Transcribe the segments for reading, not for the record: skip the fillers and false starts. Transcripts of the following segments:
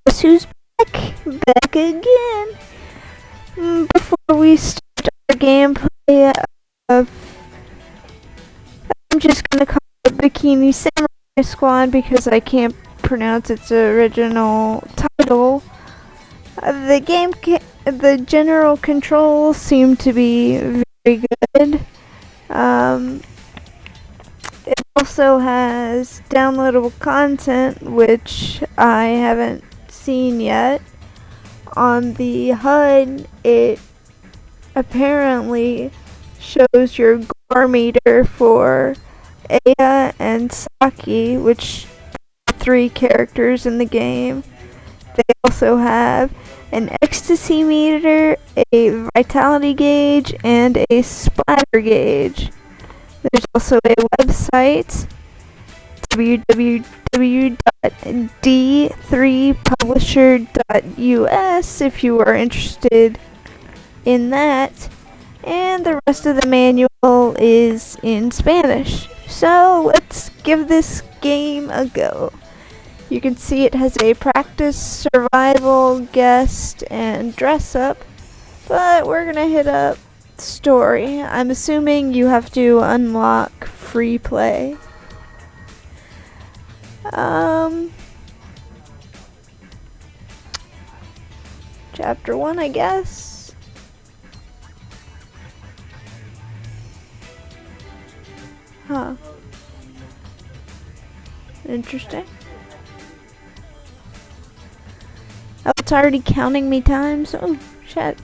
guess who's back? Back again. Before we start our gameplay, I'm just gonna call it Bikini Samurai Squad because I can't pronounce its original title. The general controls seem to be very good. It also has downloadable content, which I haven't seen yet. On the HUD, it apparently shows your gore meter for Aya and Saki, which are 3 characters in the game. They also have an ecstasy meter, a vitality gauge, and a splatter gauge. There's also a website, www.d3publisher.us, if you are interested in that. And the rest of the manual is in Spanish. So let's give this game a go. You can see it has a practice, survival, guest, and dress up. But we're gonna hit up story. I'm assuming you have to unlock free play. Chapter 1, I guess. Huh. Interesting. Oh, it's already counting me times? Oh, shit.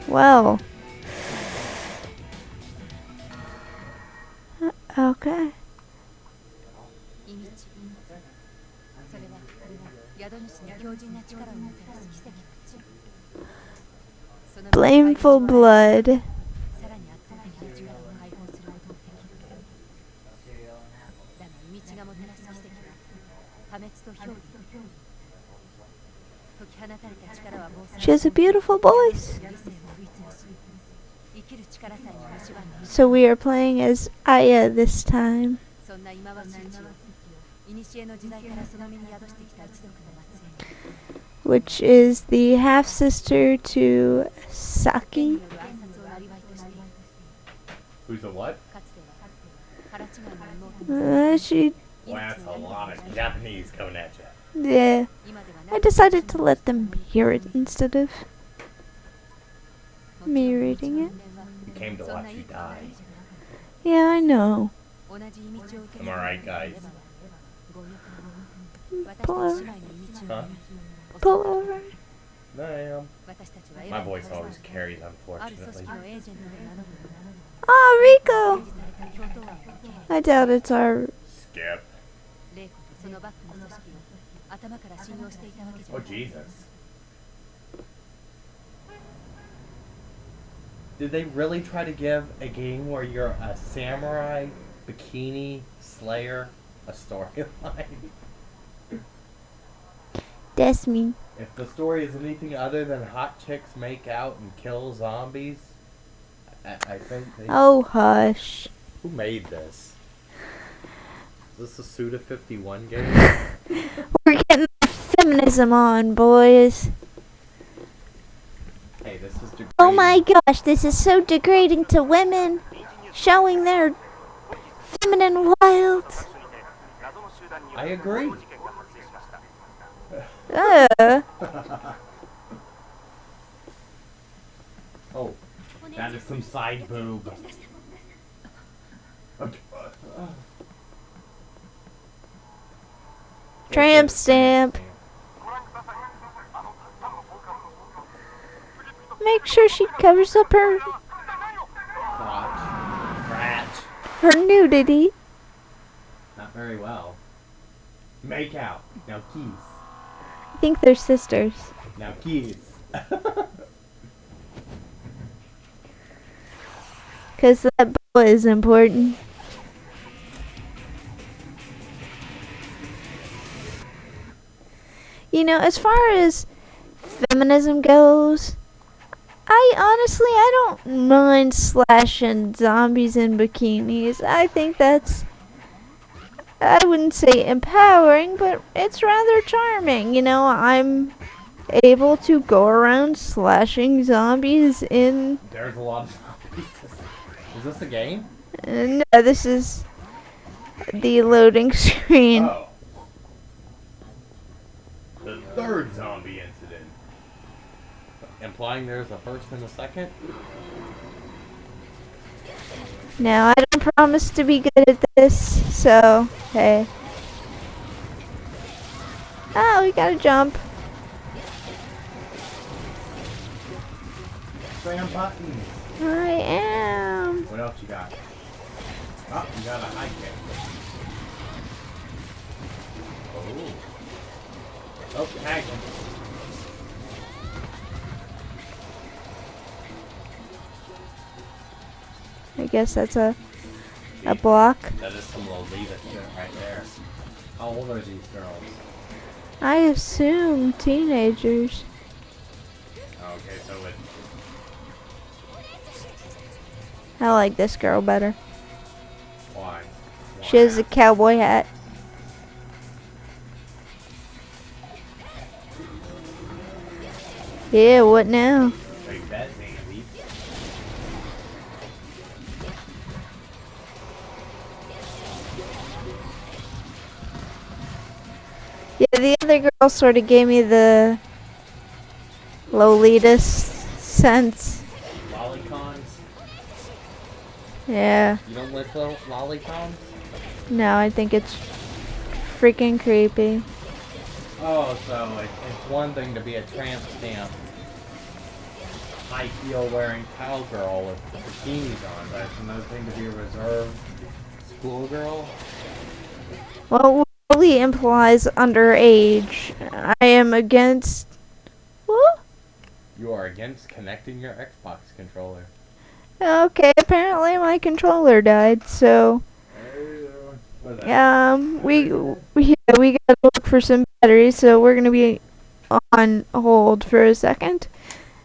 Well. Okay. Blameful blood. She has a beautiful voice. So we are playing as Aya this time, which is the half-sister to Saki. Who's the what? She... Well, that's a lot of Japanese coming at you. Yeah. I decided to let them hear it instead of me reading it. You came to watch you die. Yeah, I know. I'm alright, guys. Pull over. Huh? Pull over. No, I am. My voice always carries, unfortunately. Oh, Rico! I doubt it's our... Skip. Oh, Jesus. Did they really try to give a game where you're a samurai, bikini, slayer, a storyline? That's me. If the story is anything other than hot chicks make out and kill zombies, I think they... Oh, hush. Who made this? Is this a Suda51 game? We're getting feminism on, boys. Hey, this is degrading. Oh my gosh, this is so degrading to women. Showing their feminine wilds. I agree. Oh, that is some side boob. Okay. Tramp stamp. Make sure she covers up her Crotch. her nudity. Not very well. Make out. Now kiss. I think they're sisters. Now kiss. Because that boa is important. You know, as far as feminism goes, I don't mind slashing zombies in bikinis. I think that's, I wouldn't say empowering, but it's rather charming. You know, I'm able to go around slashing zombies in. There's a lot of zombies. Is this a game? No, this is the loading screen. Oh. The third zombie incident. Implying there's a first and a second? Now, I don't promise to be good at this, so, hey. Oh, we gotta jump. Spam buttons. I am. What else you got? Oh, you got a high kick. Oh. Oh, tagging. I guess that's a block. That is some Lolita shit right there. How old are these girls? I assume teenagers. Okay, so it. I like this girl better. Why? She has a cowboy hat. Yeah, what now? Take that, Zandy. Yeah, the other girl sort of gave me the Lolita sense. Lolicons? Yeah. You don't like lolicons? No, I think it's freaking creepy. Oh, so it's one thing to be a tramp stamp, high heel wearing cowgirl with bikinis on, but it's another thing to be a reserved schoolgirl. Well, really implies underage. I am against. What? You are against connecting your Xbox controller. Okay, apparently my controller died, so What is that? we gotta look for some batteries, so we're gonna be on hold for a second.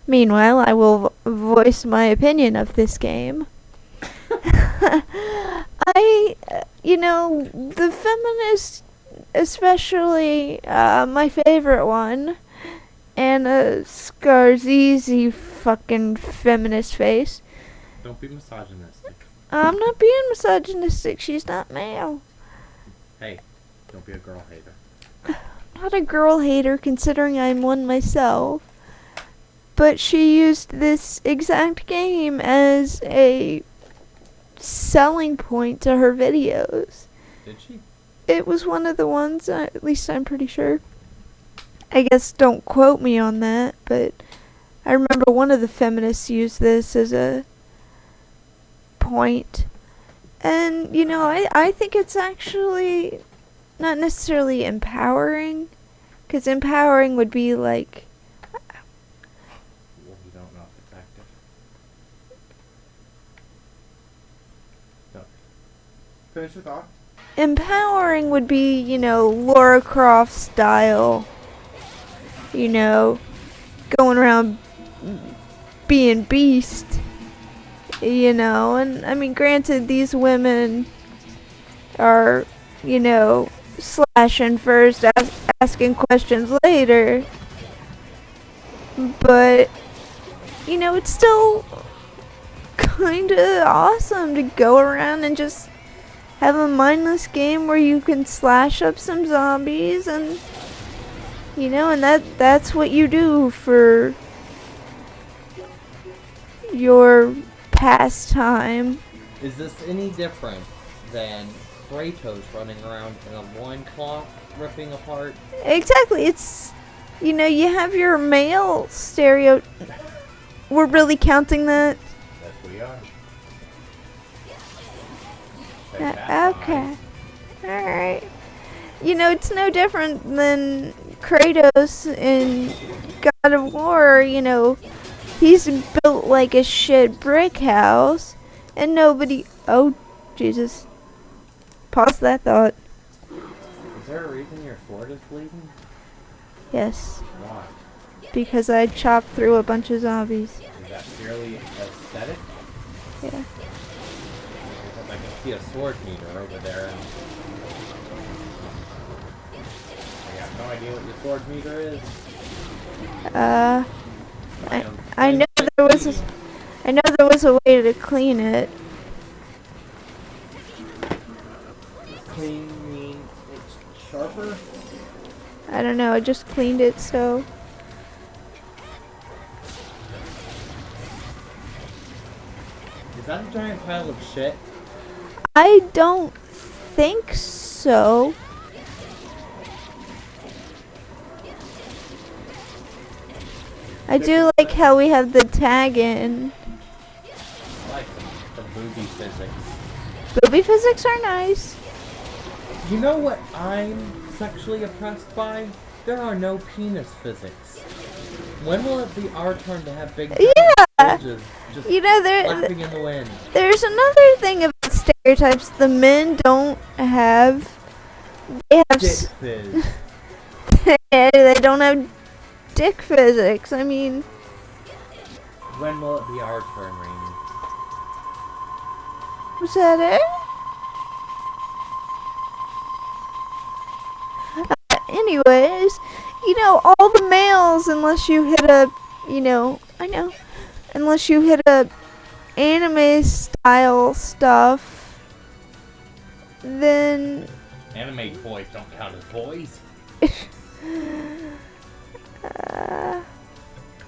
Meanwhile, I will voice my opinion of this game. The feminist, especially my favorite one, Anna Scarzizi fucking feminist face. Don't be misogynistic. I'm not being misogynistic, she's not male. Hey, don't be a girl hater. Not a girl hater considering I'm one myself. But she used this exact game as a selling point to her videos. Did she? It was one of the ones, at least I'm pretty sure. I guess don't quote me on that, but I remember one of the feminists used this as a point. And, I think it's actually not necessarily empowering, because empowering would be like, Well, you don't know if it's active. No. Finish your thought. empowering would be, Laura Croft style, going around being beast, and I mean, granted, these women are, slashing first, asking questions later, but, it's still kind of awesome to go around and just have a mindless game where you can slash up some zombies and, and that's what you do for your pastime. Is this any different than Kratos running around in a loincloth ripping apart? Exactly, it's, you have your male stereo. We're really counting that? Yes, we are. Okay. Alright. It's no different than Kratos in God of War, he's built like a shit brick house, and nobody. Oh, Jesus. Pause that thought. Is there a reason your sword is bleeding? Yes. Why? Because I chopped through a bunch of zombies. Yeah, Is that purely aesthetic? Yeah. Because I can see a sword meter over there, and I have no idea what your sword meter is. I know there was a way to clean it. Clean mean it's sharper? I don't know. I just cleaned it, so. Is that a giant pile of shit? I don't think so. I do like how we have the tag in. I like the booby physics. Booby physics are nice. You know what I'm sexually oppressed by? There are no penis physics. When will it be our turn to have big bulges just you know, flapping in the wind? There's another thing about stereotypes. The men don't have. They have. Dick fizz. They don't have dick physics. I mean. When will it be our turn, Rainy? Was that it? Anyways, you know, all the males, unless you hit a, you know, unless you hit a anime style stuff, then Anime boys don't count as boys.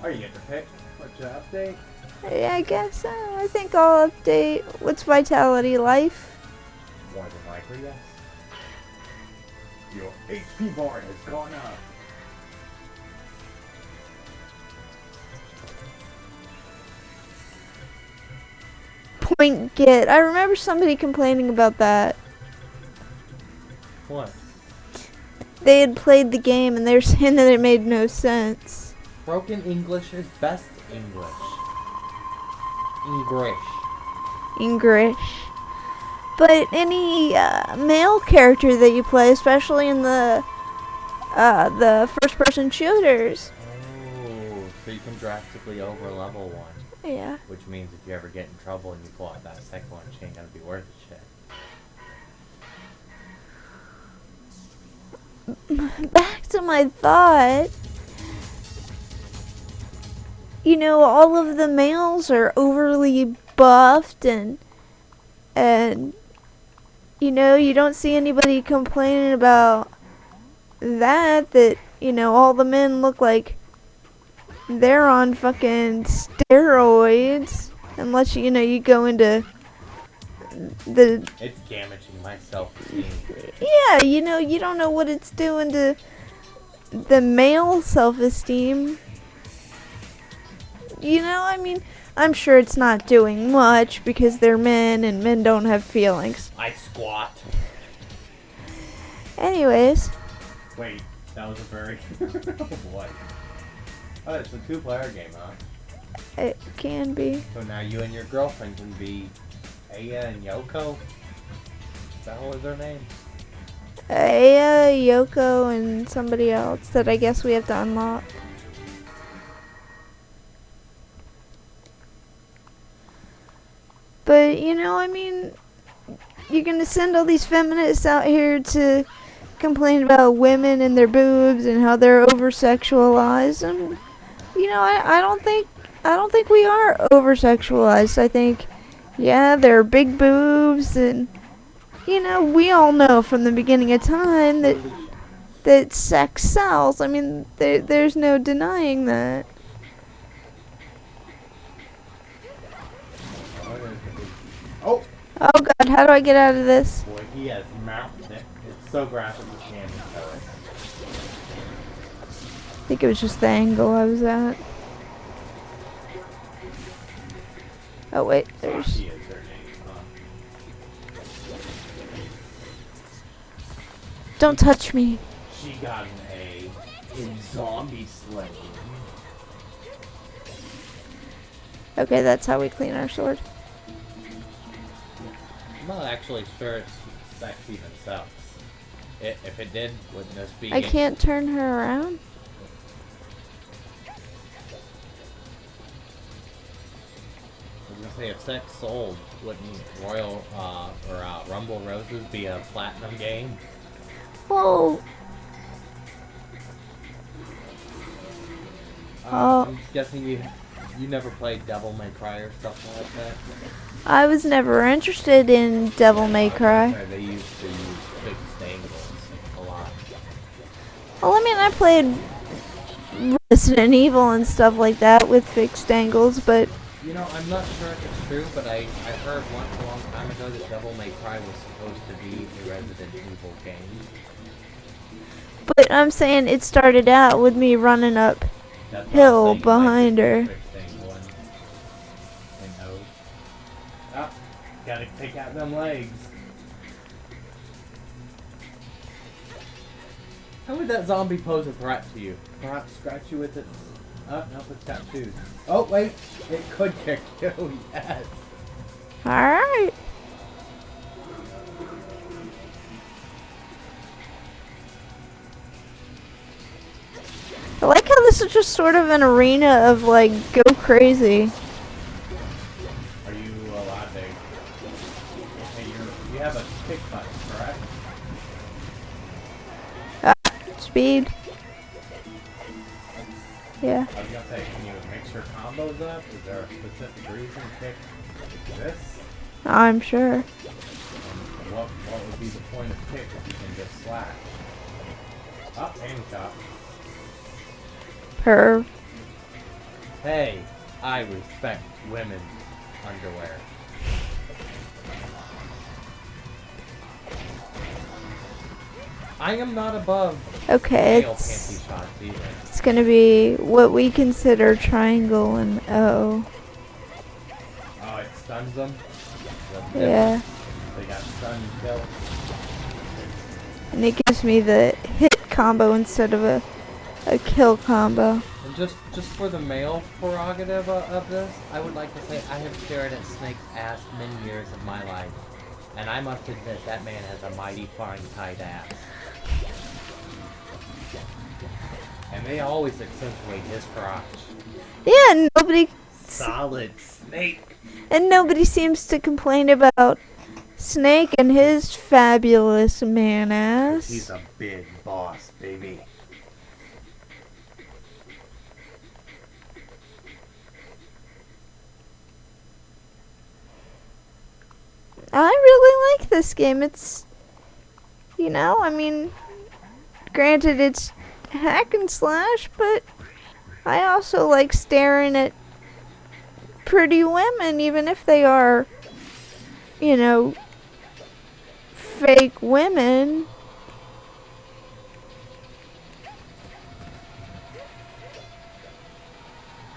Are you get to pick what you update? yeah, I guess so. I think I'll update. What's vitality life? More than likely, yes. Your HP bar has gone up. Point get. I remember somebody complaining about that. What? They had played the game and they were saying that it made no sense. Broken English is best English. English. But any male character that you play, especially in the first-person shooters. Oh, so you can drastically over level one. Yeah. Which means if you ever get in trouble and you pull out that second one, she ain't gonna be worth shit. Back to my thought. You know, all of the males are overly buffed and you know, you don't see anybody complaining about that, you know, all the men look like they're on fucking steroids, unless, you know, you go into the... It's damaging my self-esteem. Yeah, you know, you don't know what it's doing to the male self-esteem. You know, I mean, I'm sure it's not doing much because they're men and men don't have feelings. I squat. Anyways. Wait, that was a very... What? Oh, it's a two-player game, huh? It can be. So now you and your girlfriend can be Aya and Yoko? Is that what was their name? Aya, Yoko, and somebody else that I guess we have to unlock. But, you know, I mean, you're gonna send all these feminists out here to complain about women and their boobs and how they're over-sexualized. And, you know, I don't think we are over-sexualized. I think, yeah, there are big boobs, and, you know, we all know from the beginning of time that sex sells. I mean, there's no denying that. Oh! Oh god, how do I get out of this? Boy, he has mounted it. It's so graphic you can't even tell it. I think it was just the angle I was at. Oh wait, there's... She is her name, huh? Don't touch me. She got an A in zombie slaying. Okay, that's how we clean our sword. I'm not actually sure sex even sells. If it did, wouldn't this be... I can't turn her around? gonna say, if sex sold, wouldn't Royal Rumble Roses be a platinum game? Well, I'm guessing you never played Devil May Cry or stuff like that. I was never interested in Devil May Cry. They used to use fixed angles a lot. Well, I mean, I played Resident Evil and stuff like that with fixed angles, but You know, I'm not sure if it's true, but I heard once a long time ago that Devil May Cry was supposed to be a Resident Evil game. I'm saying it started out with me running up That's hill behind her. Fixed angle and nose. Ah, gotta take out them legs. How would that zombie pose a threat to you? Perhaps scratch you with its... Oh, no, it's tattoos. Oh, wait! It could kick you, yes! Alright. I like how this is just sort of an arena of, like, go crazy. Are you allowed to... Okay, you have a kick button, correct? Speed. Yeah. I was gonna say, can you mix your combos up? Is there a specific reason kick exists? I'm sure. And what would be the point of kick if you can just slash? Up, hand shot. Perv. Hey, I respect women's underwear. I am not above Okay, male panty shots either. it's gonna be what we consider triangle and O. Oh, it stuns them? Yeah. They got stun and kill. And it gives me the hit combo instead of a kill combo. And just for the male prerogative of this, I would like to say I have stared at Snake's ass many years of my life. And I must admit that man has a mighty fine tight ass. And they always accentuate his crotch. Yeah, and nobody Solid Snake. and nobody seems to complain about Snake and his fabulous man ass. He's a big boss, baby. I really like this game. It's, you know, I mean, granted it's hack and slash, but I also like staring at pretty women, even if they are, you know, fake women.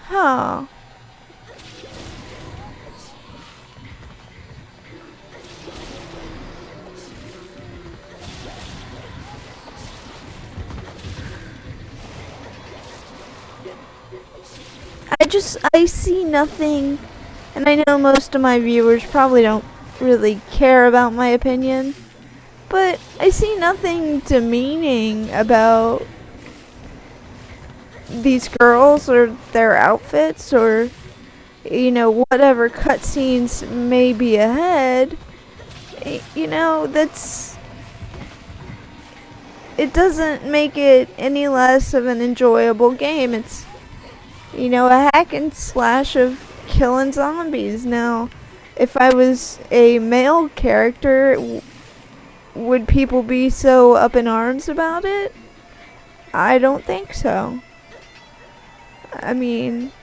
Huh. I see nothing, and I know most of my viewers probably don't really care about my opinion, but I see nothing demeaning about these girls or their outfits or, you know, whatever cutscenes may be ahead. You know, it doesn't make it any less of an enjoyable game. It's, you know, a hack and slash of killing zombies. Now, if I was a male character, would people be so up in arms about it? I don't think so. I mean,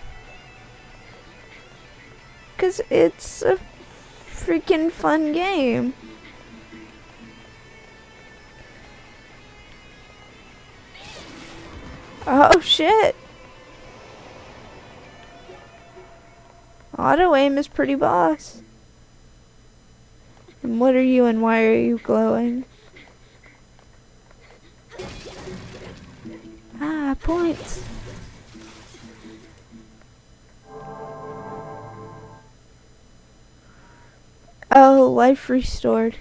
'cause it's a freaking fun game. Oh shit. Auto aim is pretty boss. And what are you and why are you glowing? Ah, points. Oh, life restored.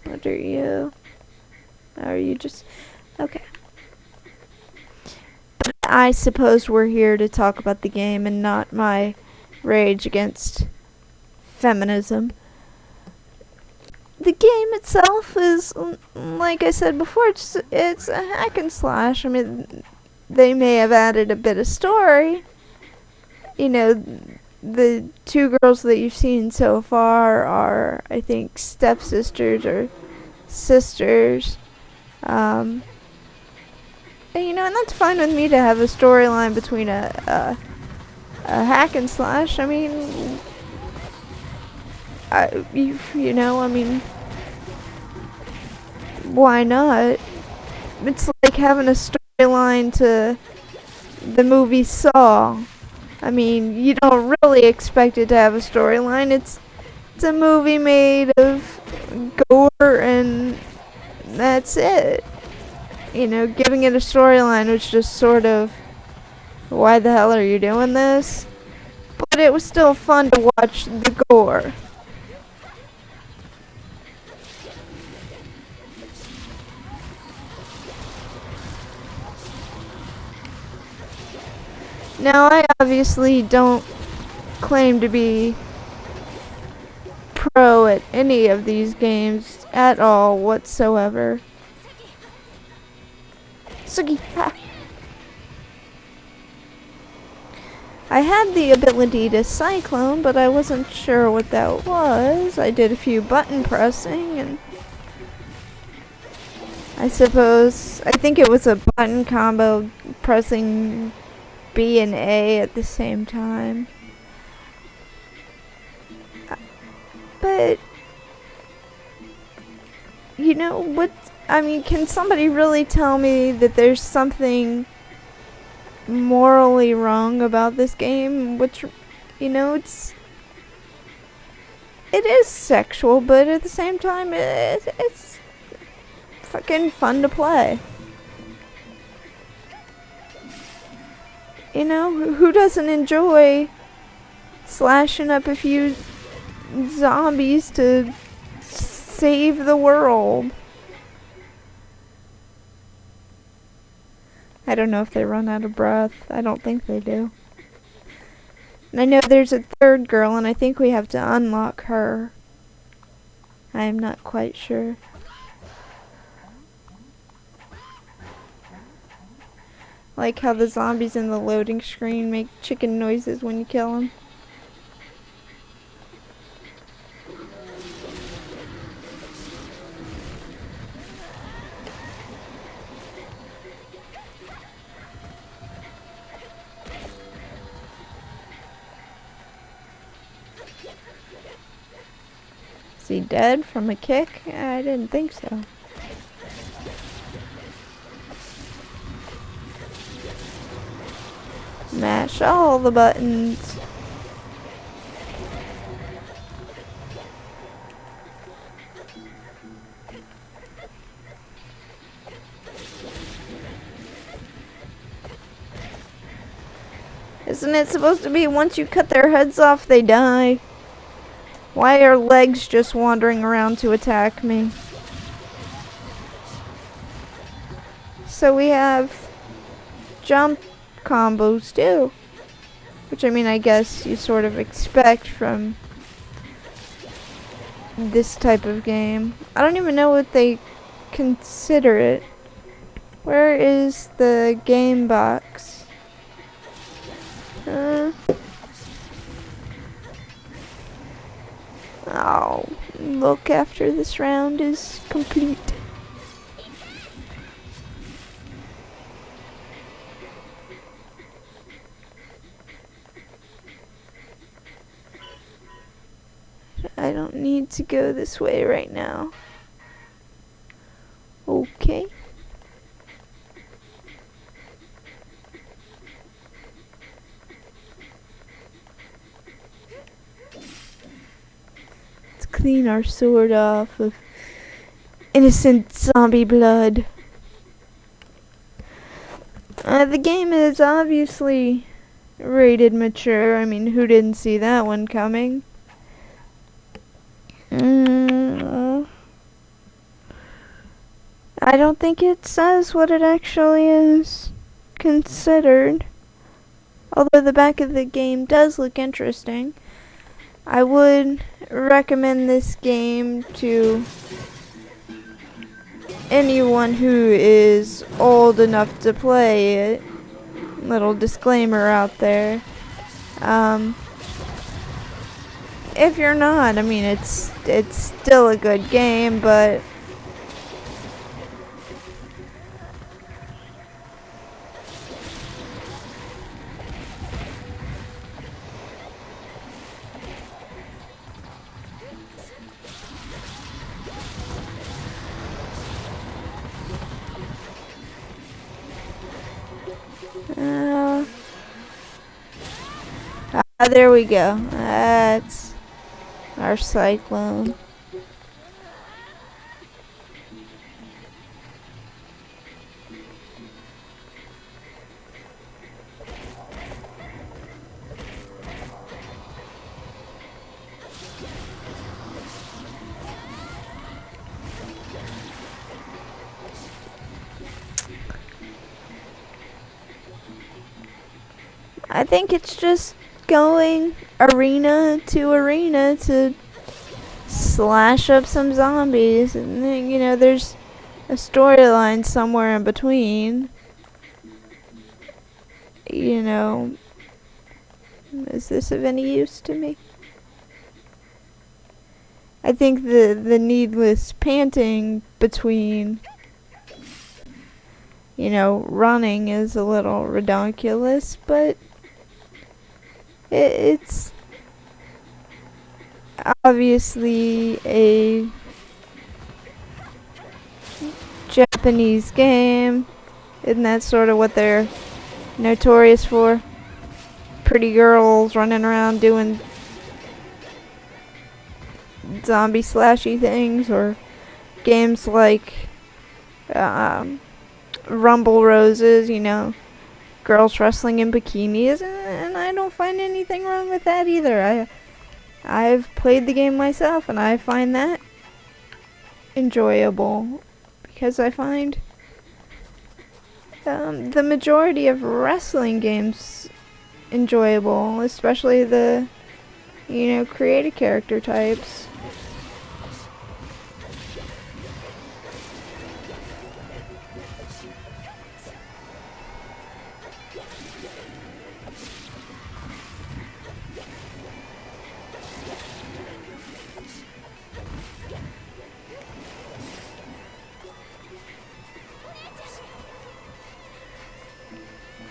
What are you? Are you just... Okay. But I suppose we're here to talk about the game and not my rage against feminism. The game itself is, like I said before, it's a hack and slash. I mean, they may have added a bit of story. You know, the two girls that you've seen so far are, I think, stepsisters or sisters. And, and that's fine with me to have a storyline between a hack and slash. I mean, I mean, why not? It's like having a storyline to the movie Saw. I mean, you don't really expect it to have a storyline. It's a movie made of gore and that's it. Giving it a storyline was just sort of, why the hell are you doing this? But it was still fun to watch the gore. Now, I obviously don't claim to be pro at any of these games at all whatsoever. Sugi, ha! I had the ability to cyclone, but I wasn't sure what that was. I did a few button pressing, and I think it was a button combo pressing B and A at the same time. But, what, I mean, can somebody really tell me that there's something morally wrong about this game? Which, it is sexual, but at the same time, it's fucking fun to play. Who doesn't enjoy slashing up a few zombies to save the world? I don't know if they run out of breath. I don't think they do. And I know there's a third girl, and I think we have to unlock her. I am not quite sure. Like how the zombies in the loading screen make chicken noises when you kill them. Is he dead from a kick? I didn't think so. Mash all the buttons. Isn't it supposed to be once you cut their heads off, they die? Why are legs just wandering around to attack me? So we have jump combos too. Which, I mean, I guess you sort of expect from this type of game. I don't even know what they consider it. Where is the game box? I'll look after this round is complete. I don't need to go this way right now. Okay. Let's clean our sword off of innocent zombie blood. The game is obviously rated mature. I mean, who didn't see that one coming? I don't think it says what it actually is considered. Although the back of the game does look interesting. I would recommend this game to anyone who is old enough to play it. Little disclaimer out there. If you're not, I mean, it's still a good game, but there we go. That's our cyclone. I think it's just going arena to slash up some zombies, and then, you know, there's a storyline somewhere in between. You know, is this of any use to me? I think the needless panting between, you know, running is a little ridiculous, but it's obviously a Japanese game. Isn't that sort of what they're notorious for? Pretty girls running around doing zombie slashy things, or games like Rumble Roses, you know, girls wrestling in bikinis, and I don't find anything wrong with that either. I've played the game myself, and I find that enjoyable, because I find the majority of wrestling games enjoyable, especially the, you know, creative character types.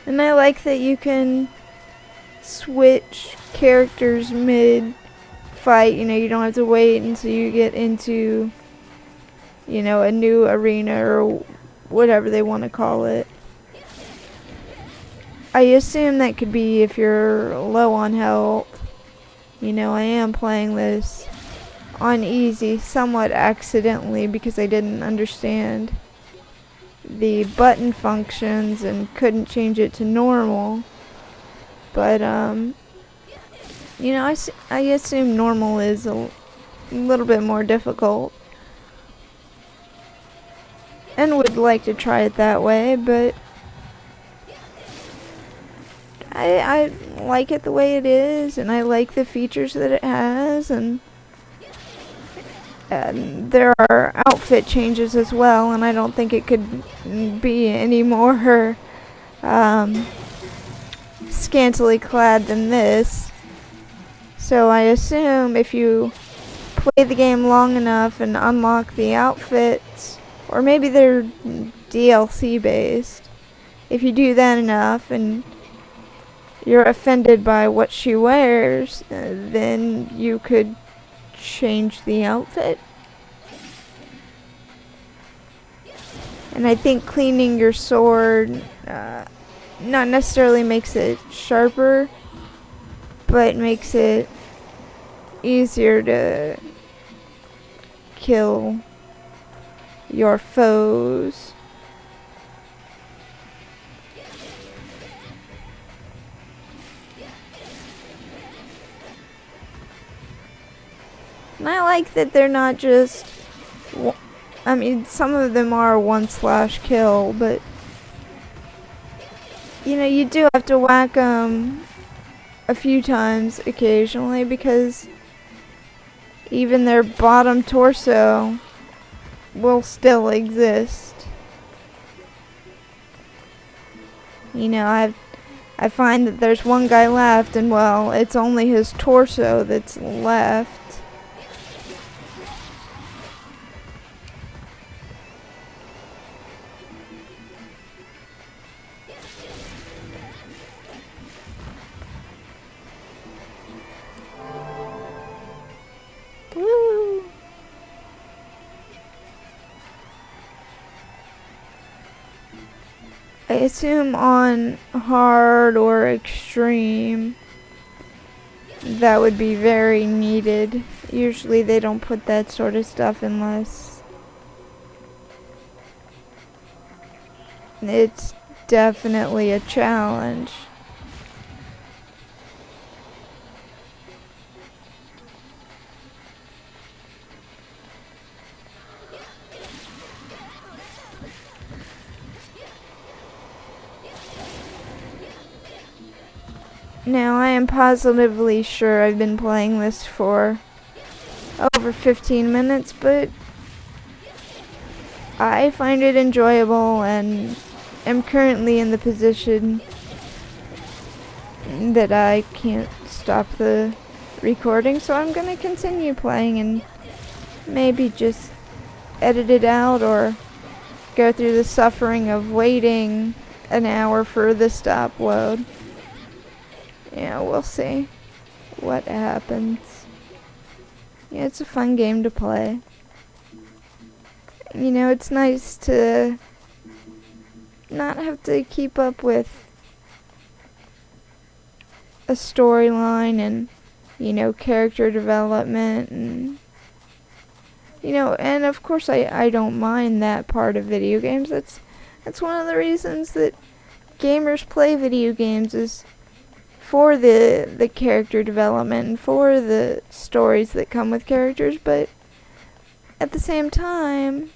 And I like that you can switch characters mid-fight. You know, you don't have to wait until you get into, you know, a new arena or whatever they want to call it. I assume that could be if you're low on health. You know, I am playing this on easy somewhat accidentally because I didn't understand the button functions and couldn't change it to normal. But you know, I assume normal is a little bit more difficult, and would like to try it that way, but I like it the way it is, and I like the features that it has, and there are outfit changes as well, and I don't think it could be any more scantily clad than this. So I assume if you play the game long enough and unlock the outfits, or maybe they're DLC based, if you do that enough and you're offended by what she wears, then you could change the outfit. And I think cleaning your sword not necessarily makes it sharper, but makes it easier to kill your foes. And I like that they're not just I mean, some of them are 1/kill, but you know, you do have to whack them a few times occasionally because even their bottom torso will still exist. You know, I find that there's one guy left, and well, it's only his torso that's left. Woo! I assume on hard or extreme that would be very needed. Usually they don't put that sort of stuff unless it's definitely a challenge. Now, I am positively sure I've been playing this for over 15 minutes, but I find it enjoyable and am currently in the position that I can't stop the recording, so I'm gonna continue playing and maybe just edit it out or go through the suffering of waiting an hour for this to upload. Yeah, we'll see what happens. Yeah, it's a fun game to play. You know, it's nice to not have to keep up with a storyline and, you know, character development and, you know, and of course I don't mind that part of video games. That's one of the reasons that gamers play video games, is for the character development and for the stories that come with characters, but at the same time,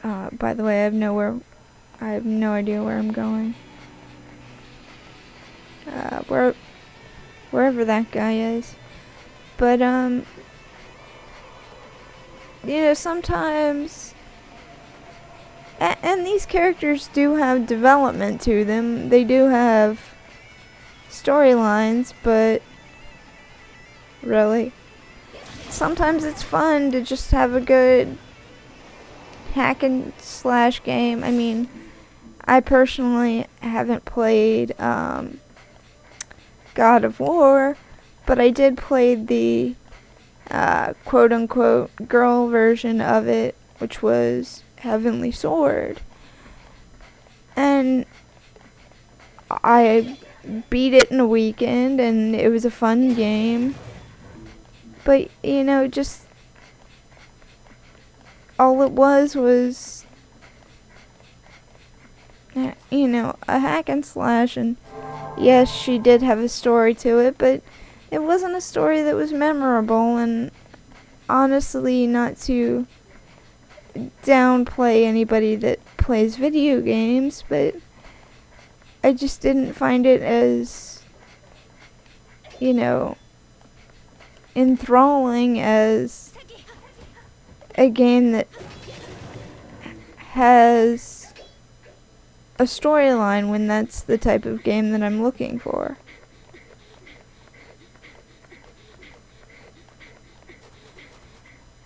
by the way, I have no idea where I'm going. Wherever that guy is. But you know, sometimes, and these characters do have development to them. They do have storylines, but really, sometimes it's fun to just have a good hack and slash game. I mean, I personally haven't played God of War, but I did play the quote-unquote girl version of it, which was Heavenly Sword, and I beat it in a weekend, and it was a fun game. But you know, just all it was you know, a hack and slash, and yes, she did have a story to it, but it wasn't a story that was memorable. And honestly, not to downplay anybody that plays video games, but I just didn't find it as, you know, enthralling as a game that has a storyline, when that's the type of game that I'm looking for.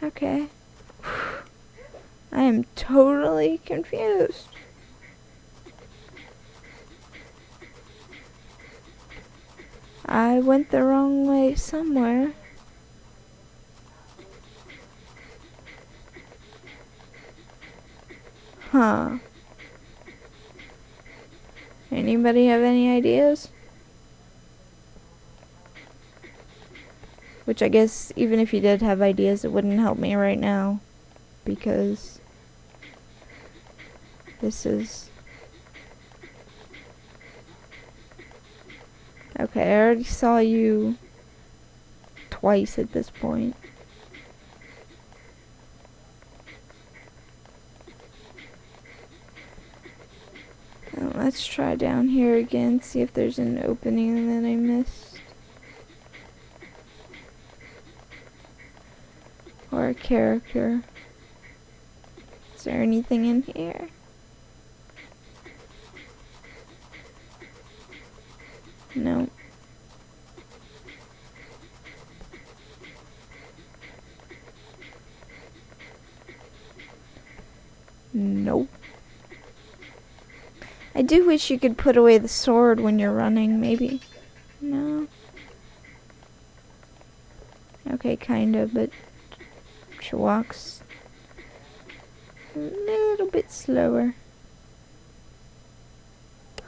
Okay. I am totally confused. I went the wrong way somewhere. Huh. Anybody have any ideas? Which I guess even if you did have ideas, it wouldn't help me right now, because this is... Okay, I already saw you twice at this point. let's try down here again, see if there's an opening that I missed. Or a character. Is there anything in here? No. Nope. I do wish you could put away the sword when you're running, maybe. No. Okay, kinda, but she walks a little bit slower.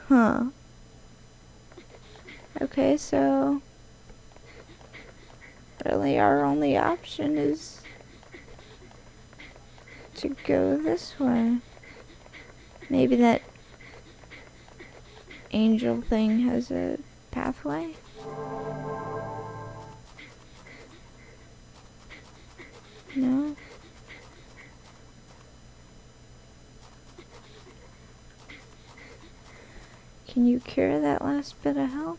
Huh. Okay, so really our only option is to go this way. Maybe that angel thing has a pathway? No? Can you cure that last bit of health?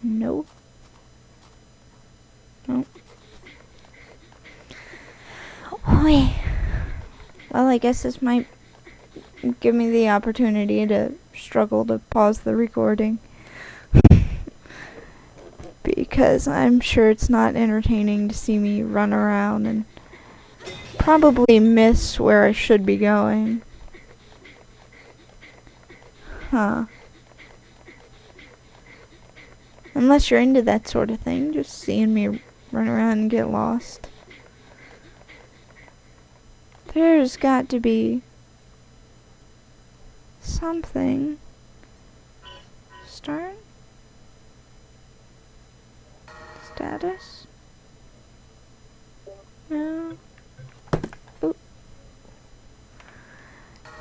Nope. Nope. Oy. Well, I guess this might give me the opportunity to struggle to pause the recording. Because I'm sure it's not entertaining to see me run around and probably miss where I should be going. Huh. Unless you're into that sort of thing, just seeing me run around and get lost. There's got to be something. Start? Status? No. Oop.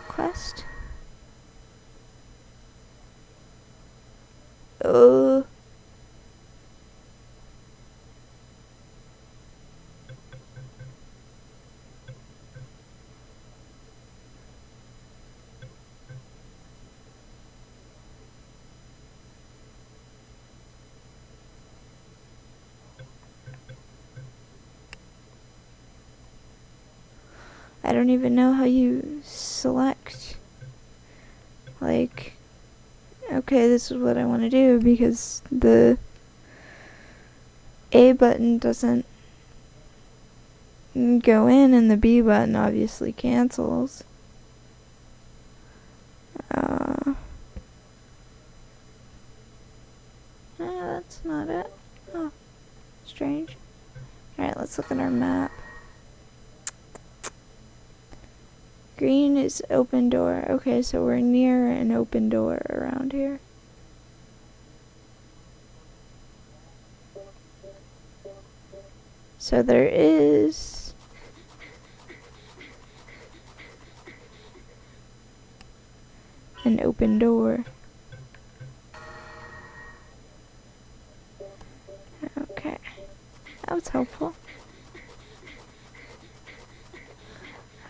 Quest? I don't even know how you select. Like, okay, this is what I want to do, because the A button doesn't go in and the B button obviously cancels. That's not it. Oh, strange. Alright, let's look at our map. Green is open door. Okay, so we're near an open door around here. So there is an open door. Okay, that was helpful.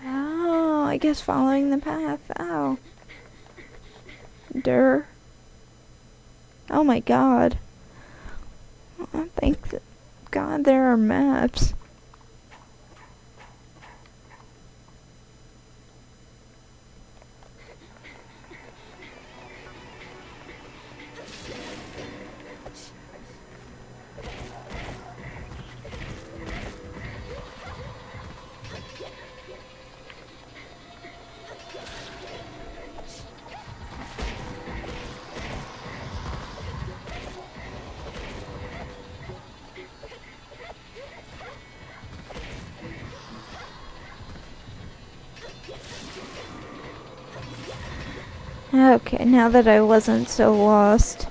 Oh, I guess following the path. Ow. Durr. Oh my god. Thank God there are maps. Okay, now that I wasn't so lost.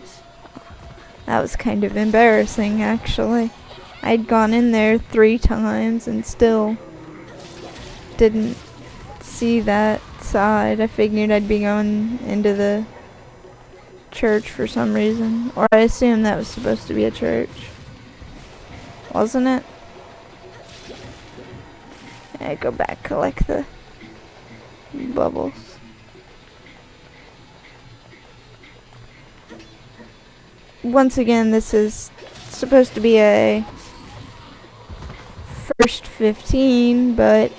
That was kind of embarrassing, actually. I'd gone in there 3 times and still didn't see that side. I figured I'd be going into the church for some reason. Or I assumed that was supposed to be a church. Wasn't it? I go back, collect the bubbles. Once again, this is supposed to be a first 15, but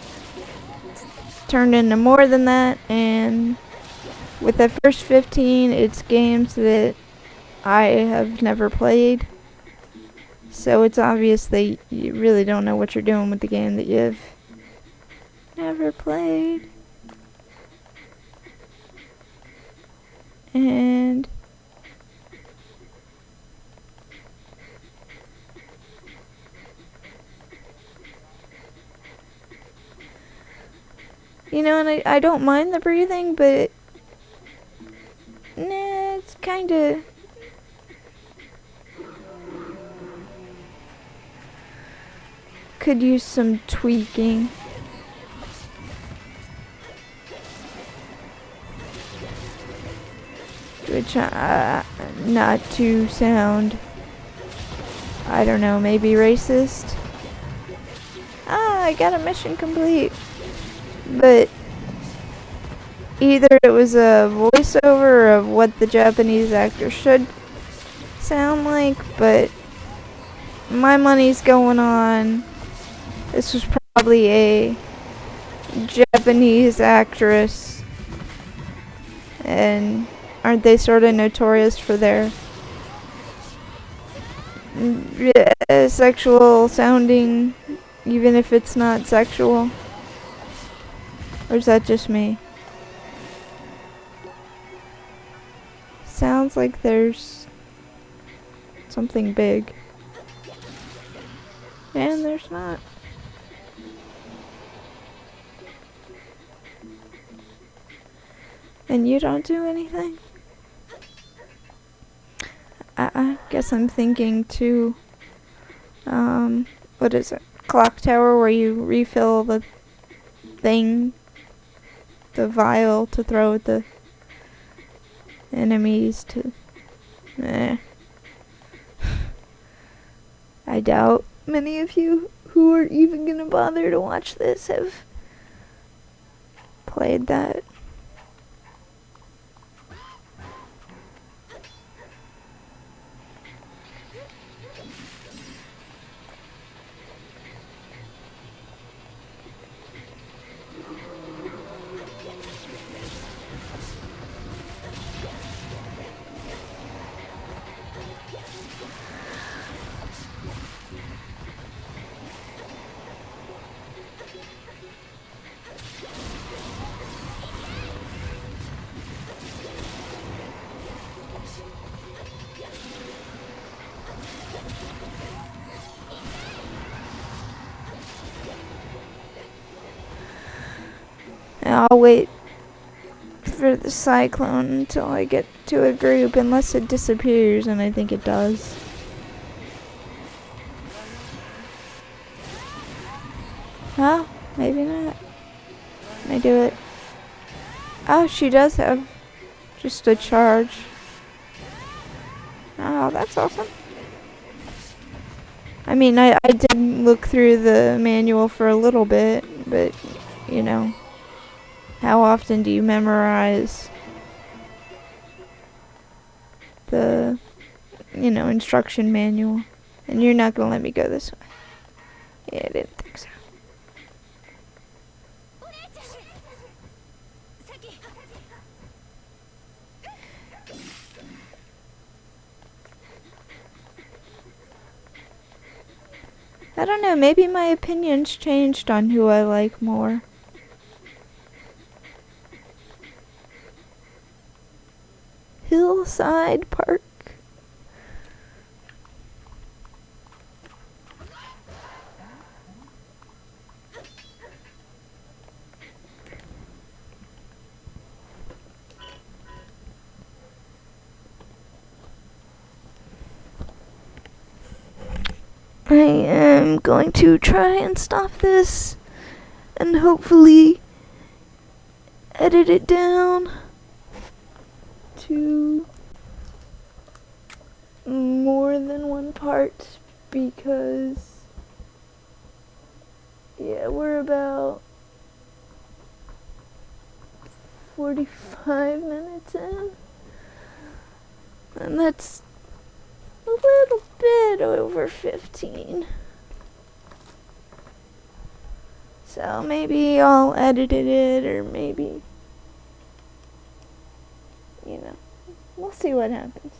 it's turned into more than that, and with the first 15, it's games that I have never played. So it's obvious that you really don't know what you're doing with the game that you've never played. And you know, and I don't mind the breathing, but nah, it's kinda could use some tweaking. Which, not to sound, I don't know, maybe racist. Ah, I got a mission complete. But either it was a voiceover of what the Japanese actor should sound like, but my money's going on this was probably a Japanese actress, and aren't they sort of notorious for their sexual sounding, even if it's not sexual? Or is that just me? Sounds like there's something big. And there's not. And you don't do anything? I guess I'm thinking to, what is it? Clock tower, where you refill the thing, the vial to throw at the enemies to, I doubt many of you who are even gonna bother to watch this have played that. I'll wait for the cyclone until I get to a group, unless it disappears, and I think it does. Huh? Maybe not. Can I do it? Oh, she does have just a charge. Oh, that's awesome. I mean, I did look through the manual for a little bit, but, you know, how often do you memorize the, you know, instruction manual? And you're not gonna let me go this way. Yeah, I didn't think so. I don't know, maybe my opinion's changed on who I like more. Hillside Park. I am going to try and stop this and hopefully edit it down to more than one part, because Yeah, we're about 45 minutes in. And that's a little bit over 15. So maybe I'll edit it, or maybe, we'll see what happens.